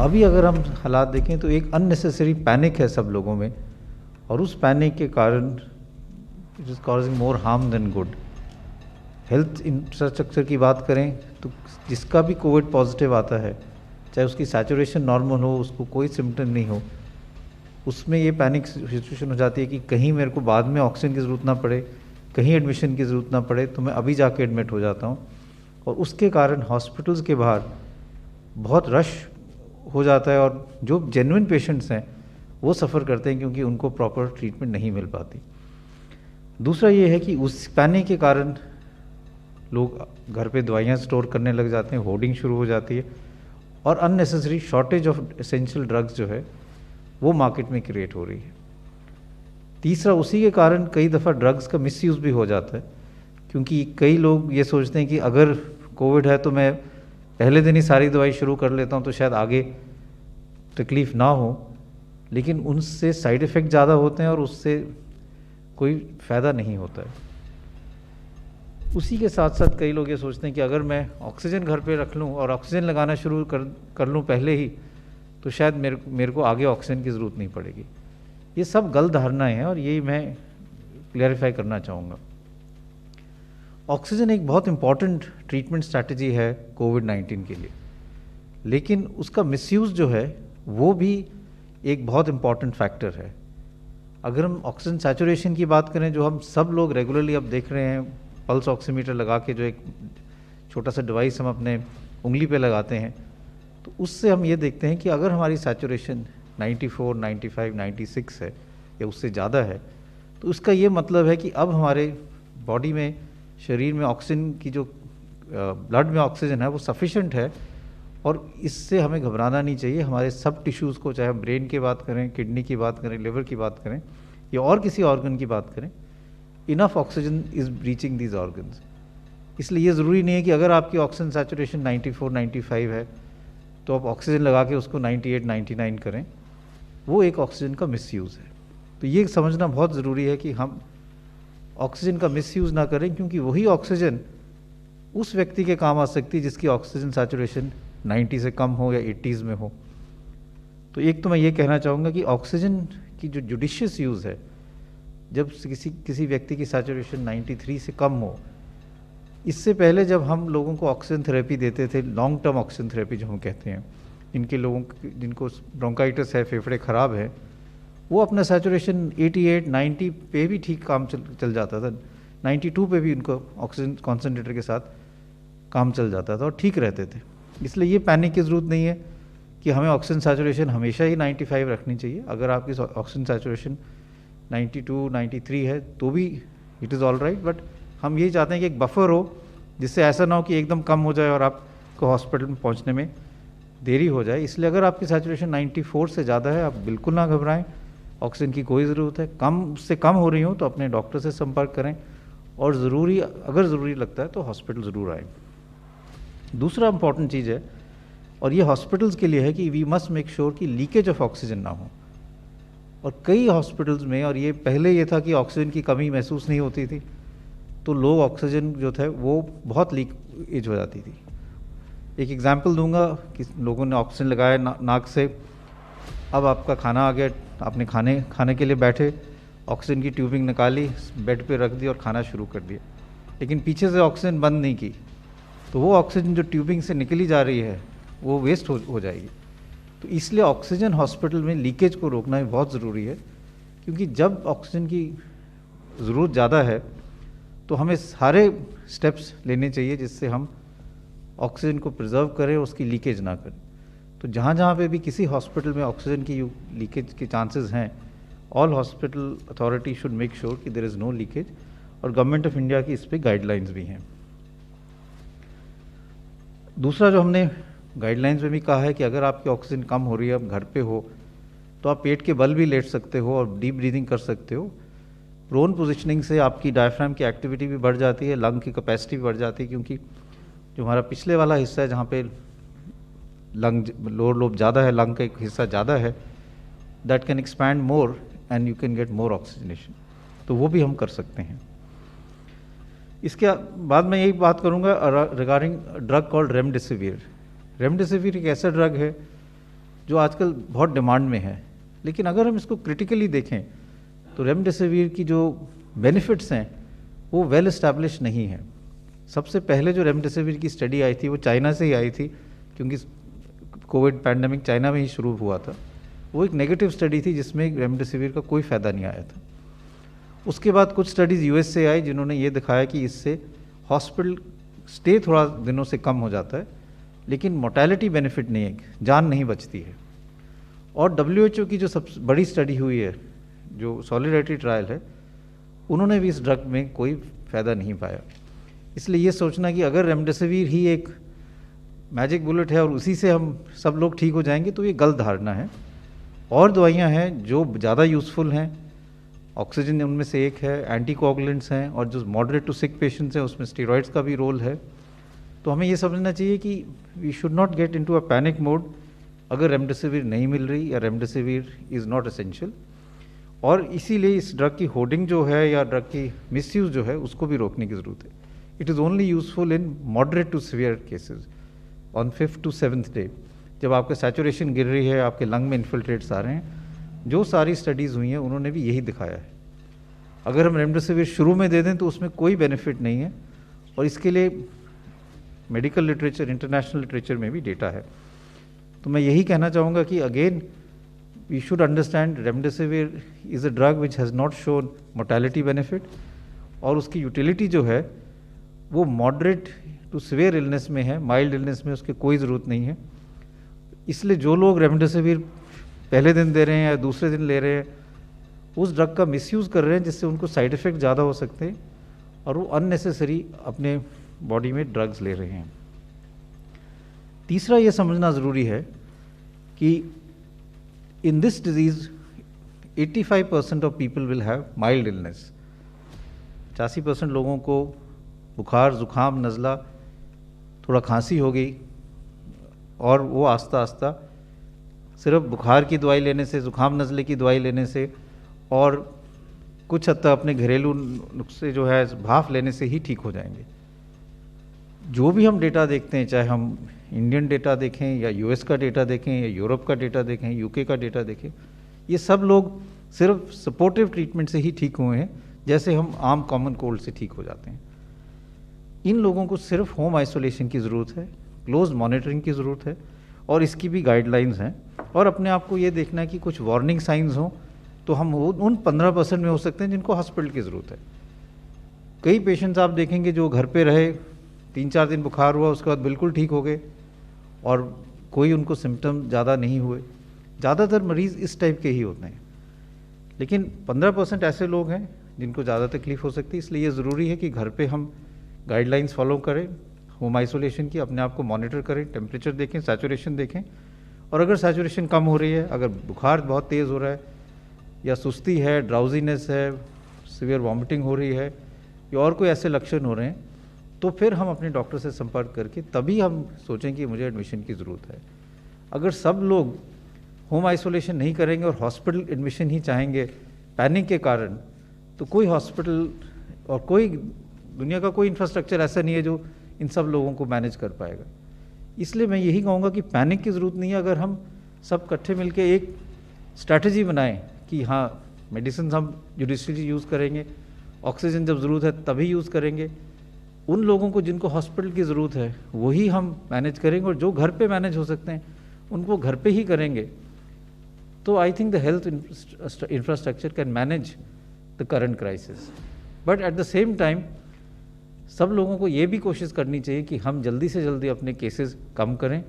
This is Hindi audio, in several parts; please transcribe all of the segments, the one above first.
अभी अगर हम हालात देखें तो एक अननेसेसरी पैनिक है सब लोगों में, और उस पैनिक के कारण it is causing more harm then good. Health infrastructure की बात करें तो जिसका भी कोविड पॉजिटिव आता है, चाहे उसकी सैचुरेशन नॉर्मल हो, उसको कोई सिम्टम नहीं हो, उसमें ये पैनिक सिचुएशन हो जाती है कि कहीं मेरे को बाद में ऑक्सीजन की ज़रूरत ना पड़े, कहीं एडमिशन की ज़रूरत ना पड़े, तो मैं अभी जाके एडमिट हो जाता हूँ। और उसके कारण हॉस्पिटल्स के बाहर बहुत रश हो जाता है, और जो जेन्युइन पेशेंट्स हैं वो सफ़र करते हैं क्योंकि उनको प्रॉपर ट्रीटमेंट नहीं मिल पाती। दूसरा ये है कि उस पैनिक के कारण लोग घर पे दवाइयाँ स्टोर करने लग जाते हैं, होर्डिंग शुरू हो जाती है, और unnecessary shortage of essential drugs जो है वो मार्केट में क्रिएट हो रही है। तीसरा, उसी के कारण कई दफ़ा ड्रग्स का मिसयूज़ भी हो जाता है, क्योंकि कई लोग ये सोचते हैं कि अगर कोविड है तो मैं पहले दिन ही सारी दवाई शुरू कर लेता हूँ तो शायद आगे तकलीफ़ ना हो, लेकिन उनसे साइड इफ़ेक्ट ज़्यादा होते हैं और उससे कोई फ़ायदा नहीं होता है। उसी के साथ साथ कई लोग ये सोचते हैं कि अगर मैं ऑक्सीजन घर पे रख लूँ और ऑक्सीजन लगाना शुरू कर लूँ पहले ही, तो शायद मेरे को आगे ऑक्सीजन की ज़रूरत नहीं पड़ेगी। ये सब गलत धारणाएं हैं और यही मैं क्लैरिफाई करना चाहूँगा। ऑक्सीजन एक बहुत इंपॉर्टेंट ट्रीटमेंट स्ट्रैटेजी है कोविड-19 के लिए, लेकिन उसका मिसयूज़ जो है वो भी एक बहुत इंपॉर्टेंट फैक्टर है। अगर हम ऑक्सीजन सैचुरेशन की बात करें, जो हम सब लोग रेगुलरली अब देख रहे हैं, पल्स ऑक्सीमीटर लगा के जो एक छोटा सा डिवाइस हम अपने उंगली पे लगाते हैं, तो उससे हम ये देखते हैं कि अगर हमारी सैचुरेशन 94, 95, 96 है या उससे ज़्यादा है, तो उसका ये मतलब है कि अब हमारे बॉडी में, शरीर में ऑक्सीजन की जो ब्लड में ऑक्सीजन है वो सफिशेंट है, और इससे हमें घबराना नहीं चाहिए। हमारे सब टिश्यूज़ को, चाहे हम ब्रेन की बात करें, किडनी की बात करें, लिवर की बात करें या और किसी ऑर्गन की बात करें, enough oxygen is reaching these organs. इसलिए ये ज़रूरी नहीं है कि अगर आपकी ऑक्सीजन सैचुरेशन 94, 95 है तो आप ऑक्सीजन लगा के उसको 98, 99 करें, वो एक ऑक्सीजन का मिसयूज़ है। तो ये समझना बहुत ज़रूरी है कि हम ऑक्सीजन का मिसयूज़ ना करें, क्योंकि वही ऑक्सीजन उस व्यक्ति के काम आ सकती है जिसकी ऑक्सीजन सैचुरेशन 90 से कम हो या 80s में हो। तो एक तो मैं ये कहना चाहूँगा कि ऑक्सीजन की जो जुडिशियस यूज़ है, जब किसी व्यक्ति की सैचुरेशन 93 से कम हो, इससे पहले जब हम लोगों को ऑक्सीजन थेरेपी देते थे, लॉन्ग टर्म ऑक्सीजन थेरेपी जो हम कहते हैं, जिनको ब्रोंकाइटिस है, फेफड़े ख़राब है, वो अपना सैचुरेशन 88, 90 पे भी ठीक काम चल जाता था, 92 पे भी उनको ऑक्सीजन कॉन्सेंट्रेटर के साथ काम चल जाता था और ठीक रहते थे। इसलिए ये पैनिक की ज़रूरत नहीं है कि हमें ऑक्सीजन सैचुरेशन हमेशा ही 95 रखनी चाहिए। अगर आपकी ऑक्सीजन सैचुरेशन 92, 93 है तो भी it is all right, but हम यही चाहते हैं कि एक बफर हो, जिससे ऐसा ना हो कि एकदम कम हो जाए और आपको हॉस्पिटल में पहुंचने में देरी हो जाए। इसलिए अगर आपकी सैचुरेशन 94 से ज़्यादा है, आप बिल्कुल ना घबराएं, ऑक्सीजन की कोई ज़रूरत है। उससे कम हो रही हो तो अपने डॉक्टर से संपर्क करें, और अगर ज़रूरी लगता है तो हॉस्पिटल ज़रूर आएँ। दूसरा इंपॉर्टेंट चीज़ है, और ये हॉस्पिटल्स के लिए है, कि वी मस्ट मेक श्योर कि लीकेज ऑफ ऑक्सीजन ना हो। और कई हॉस्पिटल्स में, और ये पहले ये था कि ऑक्सीजन की कमी महसूस नहीं होती थी, तो लो ऑक्सीजन जो था वो बहुत लीकेज हो जाती थी। एक एग्जांपल दूंगा कि लोगों ने ऑक्सीजन लगाया नाक से, अब आपका खाना आ गया, आपने खाने के लिए बैठे, ऑक्सीजन की ट्यूबिंग निकाली, बेड पे रख दी और खाना शुरू कर दिया, लेकिन पीछे से ऑक्सीजन बंद नहीं की, तो वो ऑक्सीजन जो ट्यूबिंग से निकली जा रही है वो वेस्ट हो जाएगी। तो इसलिए ऑक्सीजन हॉस्पिटल में लीकेज को रोकना भी बहुत ज़रूरी है, क्योंकि जब ऑक्सीजन की ज़रूरत ज़्यादा है तो हमें सारे स्टेप्स लेने चाहिए जिससे हम ऑक्सीजन को प्रिजर्व करें, उसकी लीकेज ना करें। तो जहाँ जहाँ पे भी किसी हॉस्पिटल में ऑक्सीजन की लीकेज के चांसेस हैं, all hospital authority should make sure कि देयर इज़ नो लीकेज, और गवर्नमेंट ऑफ इंडिया की इस पर गाइडलाइंस भी हैं। दूसरा जो हमने गाइडलाइंस में भी कहा है कि अगर आपकी ऑक्सीजन कम हो रही है, आप घर पे हो, तो आप पेट के बल भी लेट सकते हो और डीप ब्रीदिंग कर सकते हो। प्रोन पोजिशनिंग से आपकी डायफ्राम की एक्टिविटी भी बढ़ जाती है, लंग की कैपेसिटी भी बढ़ जाती है, क्योंकि जो हमारा पिछले वाला हिस्सा है जहाँ पे लंग लोअर लोब ज़्यादा है, लंग का एक हिस्सा ज़्यादा है, that can expand more and you can get more oxygenation, तो वो भी हम कर सकते हैं। इसके बाद मैं यही बात करूँगा regarding drug called remdesivir. Remdesivir एक ऐसा ड्रग है जो आजकल बहुत डिमांड में है, लेकिन अगर हम इसको क्रिटिकली देखें तो रेमडेसिविर की जो बेनिफिट्स हैं वो वेल इस्टेब्लिश नहीं है। सबसे पहले जो रेमडेसिविर की स्टडी आई थी वो चाइना से ही आई थी, क्योंकि कोविड पैंडेमिक चाइना में ही शुरू हुआ था। वो एक नेगेटिव स्टडी थी जिसमें रेमडेसिविर का कोई फ़ायदा नहीं आया था। उसके बाद कुछ स्टडीज़ यूएस से आई जिन्होंने ये दिखाया कि इससे हॉस्पिटल स्टे थोड़ा दिनों से कम हो जाता है, लेकिन मोर्टेलिटी बेनिफिट नहीं है, जान नहीं बचती है। और WHO की जो सबसे बड़ी स्टडी हुई है, जो सॉलिडारिटी ट्रायल है, उन्होंने भी इस ड्रग में कोई फ़ायदा नहीं पाया। इसलिए ये सोचना कि अगर रेमडेसिविर ही एक मैजिक बुलेट है और उसी से हम सब लोग ठीक हो जाएंगे, तो ये गलत धारणा है। और दवाइयाँ हैं जो ज़्यादा यूज़फुल हैं, ऑक्सीजन उनमें से एक है, एंटीकोगुलेंट्स हैं, और जो मॉडरेट टू सिक पेशेंट्स हैं उसमें स्टेरॉइड्स का भी रोल है। तो हमें ये समझना चाहिए कि we should not get into a panic mode अगर रेमडेसिविर नहीं मिल रही या रेमडेसिविर इज़ नॉट एसेंशियल। और इसीलिए इस ड्रग की होर्डिंग जो है या ड्रग की मिसयूज़ जो है उसको भी रोकने की ज़रूरत है। It is only useful in moderate to severe cases on 5th to 7th day, जब आपका सैचुरेशन गिर रही है, आपके लंग में इन्फिल्ट्रेट्स आ रहे हैं। जो सारी स्टडीज़ हुई हैं उन्होंने भी यही दिखाया है। अगर हम रेमडेसिविर शुरू में दे दें तो उसमें कोई बेनिफिट नहीं है, और इसके लिए मेडिकल लिटरेचर, इंटरनेशनल लिटरेचर में भी डेटा है। तो मैं यही कहना चाहूँगा कि again we should understand remdesivir is a drug which has not shown mortality benefit, और उसकी यूटिलिटी जो है वो मॉडरेट टू सीवियर इलनेस में है, माइल्ड इलनेस में उसकी कोई ज़रूरत नहीं है। इसलिए जो लोग रेमडेसिविर पहले दिन दे रहे हैं या दूसरे दिन ले रहे हैं, उस ड्रग का मिसयूज़ कर रहे हैं, जिससे उनको साइड इफ़ेक्ट ज़्यादा हो सकते हैं और वो अननेसेसरी अपने बॉडी में ड्रग्स ले रहे हैं। तीसरा ये समझना ज़रूरी है कि in this disease 85% of people will have mild illness. 85% लोगों को बुखार, ज़ुकाम, नज़ला, थोड़ा खांसी हो गई, और वो आस्ता आस्ता सिर्फ बुखार की दवाई लेने से, ज़ुकाम नज़ले की दवाई लेने से और कुछ हद तक अपने घरेलू नुस्खे जो है भाप लेने से ही ठीक हो जाएंगे। जो भी हम डेटा देखते हैं, चाहे हम इंडियन डेटा देखें या यूएस का डेटा देखें या यूरोप का डेटा देखें, यूके का डेटा देखें, ये सब लोग सिर्फ सपोर्टिव ट्रीटमेंट से ही ठीक हुए हैं, जैसे हम आम कॉमन कोल्ड से ठीक हो जाते हैं। इन लोगों को सिर्फ होम आइसोलेशन की ज़रूरत है, क्लोज मॉनिटरिंग की ज़रूरत है, और इसकी भी गाइडलाइंस हैं। और अपने आप को ये देखना है कि कुछ वार्निंग साइंस हों तो हम उन 15% में हो सकते हैं जिनको हॉस्पिटल की ज़रूरत है। कई पेशेंट्स आप देखेंगे जो घर पे रहे, 3-4 दिन बुखार हुआ, उसके बाद बिल्कुल ठीक हो गए और कोई उनको सिम्टम ज़्यादा नहीं हुए। ज़्यादातर मरीज़ इस टाइप के ही होते हैं, लेकिन 15% ऐसे लोग हैं जिनको ज़्यादा तकलीफ़ हो सकती है। इसलिए ये ज़रूरी है कि घर पे हम गाइडलाइंस फॉलो करें, होम आइसोलेशन की, अपने आप को मॉनिटर करें, टेम्परेचर देखें, सैचुरेशन देखें, और अगर सैचुरेशन कम हो रही है, अगर बुखार बहुत तेज़ हो रहा है या सुस्ती है, ड्राउजीनेस है, सीवियर वॉमिटिंग हो रही है या और कोई ऐसे लक्षण हो रहे हैं, तो फिर हम अपने डॉक्टर से संपर्क करके तभी हम सोचें कि मुझे एडमिशन की ज़रूरत है। अगर सब लोग होम आइसोलेशन नहीं करेंगे और हॉस्पिटल एडमिशन ही चाहेंगे पैनिक के कारण, तो कोई हॉस्पिटल और कोई दुनिया का कोई इंफ्रास्ट्रक्चर ऐसा नहीं है जो इन सब लोगों को मैनेज कर पाएगा। इसलिए मैं यही कहूँगा कि पैनिक की ज़रूरत नहीं है। अगर हम सब इकट्ठे मिलकर एक स्ट्रैटेजी बनाएं कि हाँ, मेडिसिन हम जुडिशली यूज़ करेंगे, ऑक्सीजन जब ज़रूरत है तभी यूज़ करेंगे, उन लोगों को जिनको हॉस्पिटल की ज़रूरत है वही हम मैनेज करेंगे, और जो घर पे मैनेज हो सकते हैं उनको घर पे ही करेंगे। तो I think the health infrastructure can manage the current crisis. But at the same time सब लोगों को ये भी कोशिश करनी चाहिए कि हम जल्दी से जल्दी अपने केसेस कम करें,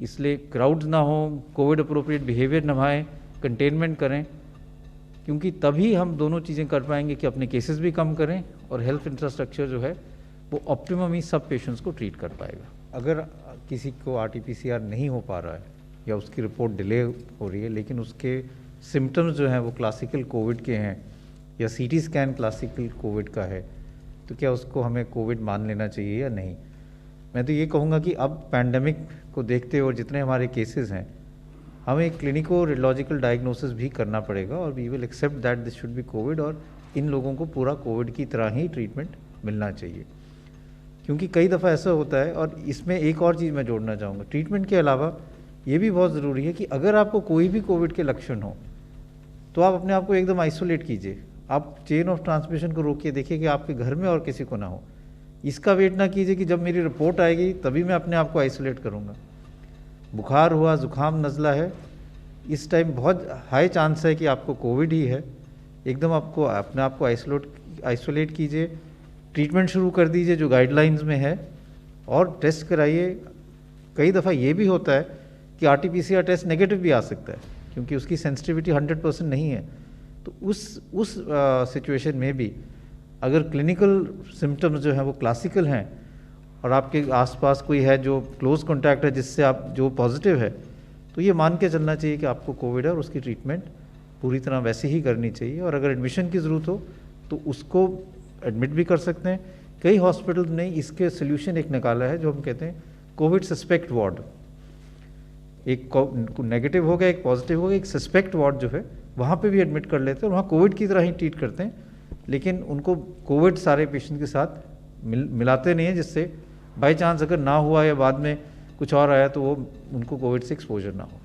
इसलिए क्राउड्स ना हो, कोविड अप्रोप्रिएट बिहेवियर निभाएं, कंटेनमेंट करें, क्योंकि तभी हम दोनों चीज़ें कर पाएंगे कि अपने केसेस भी कम करें और हेल्थ इंफ्रास्ट्रक्चर जो है वो ऑप्टिमम ही सब पेशेंट्स को ट्रीट कर पाएगा। अगर किसी को RT-PCR नहीं हो पा रहा है या उसकी रिपोर्ट डिले हो रही है, लेकिन उसके सिम्टम्स जो हैं वो क्लासिकल कोविड के हैं या CT स्कैन क्लासिकल कोविड का है, तो क्या उसको हमें कोविड मान लेना चाहिए या नहीं? मैं तो ये कहूँगा कि अब पैंडेमिक को देखते हुए और जितने हमारे केसेस हैं, हमें क्लिनिको रेडियोलॉजिकल डायग्नोसिस भी करना पड़ेगा और we will accept that this should be Covid, और इन लोगों को पूरा कोविड की तरह ही ट्रीटमेंट मिलना चाहिए। क्योंकि कई दफ़ा ऐसा होता है, और इसमें एक और चीज़ मैं जोड़ना चाहूँगा, ट्रीटमेंट के अलावा ये भी बहुत ज़रूरी है कि अगर आपको कोई भी कोविड के लक्षण हो तो आप अपने आप को एकदम आइसोलेट कीजिए। आप चेन ऑफ ट्रांसमिशन को रोकिए, देखिए कि आपके घर में और किसी को ना हो। इसका वेट ना कीजिए कि जब मेरी रिपोर्ट आएगी तभी मैं अपने आप को आइसोलेट करूँगा। बुखार हुआ, ज़ुकाम, नज़ला है, इस टाइम बहुत हाई चांस है कि आपको कोविड ही है। एकदम आपको अपने आप को आइसोलेट कीजिए, ट्रीटमेंट शुरू कर दीजिए जो गाइडलाइंस में है, और टेस्ट कराइए। कई दफ़ा ये भी होता है कि RT-PCR टेस्ट नेगेटिव भी आ सकता है क्योंकि उसकी सेंसिटिविटी 100% नहीं है। तो उस सिचुएशन में भी अगर क्लिनिकल सिम्टम्स जो हैं वो क्लासिकल हैं और आपके आसपास कोई है जो क्लोज कॉन्टैक्ट है जिससे आप जो पॉजिटिव है, तो ये मान के चलना चाहिए कि आपको कोविड है और उसकी ट्रीटमेंट पूरी तरह वैसे ही करनी चाहिए। और अगर एडमिशन की ज़रूरत हो तो उसको एडमिट भी कर सकते हैं। कई हॉस्पिटल ने इसके सोल्यूशन एक निकाला है जो हम कहते हैं कोविड सस्पेक्ट वार्ड। एक नेगेटिव हो गया, एक पॉजिटिव हो गया, एक सस्पेक्ट वार्ड जो है वहाँ पे भी एडमिट कर लेते हैं और वहाँ कोविड की तरह ही ट्रीट करते हैं, लेकिन उनको कोविड सारे पेशेंट के साथ मिलाते नहीं हैं, जिससे बाई चांस अगर ना हुआ या बाद में कुछ और आया तो वो उनको कोविड से एक्सपोजर ना हो।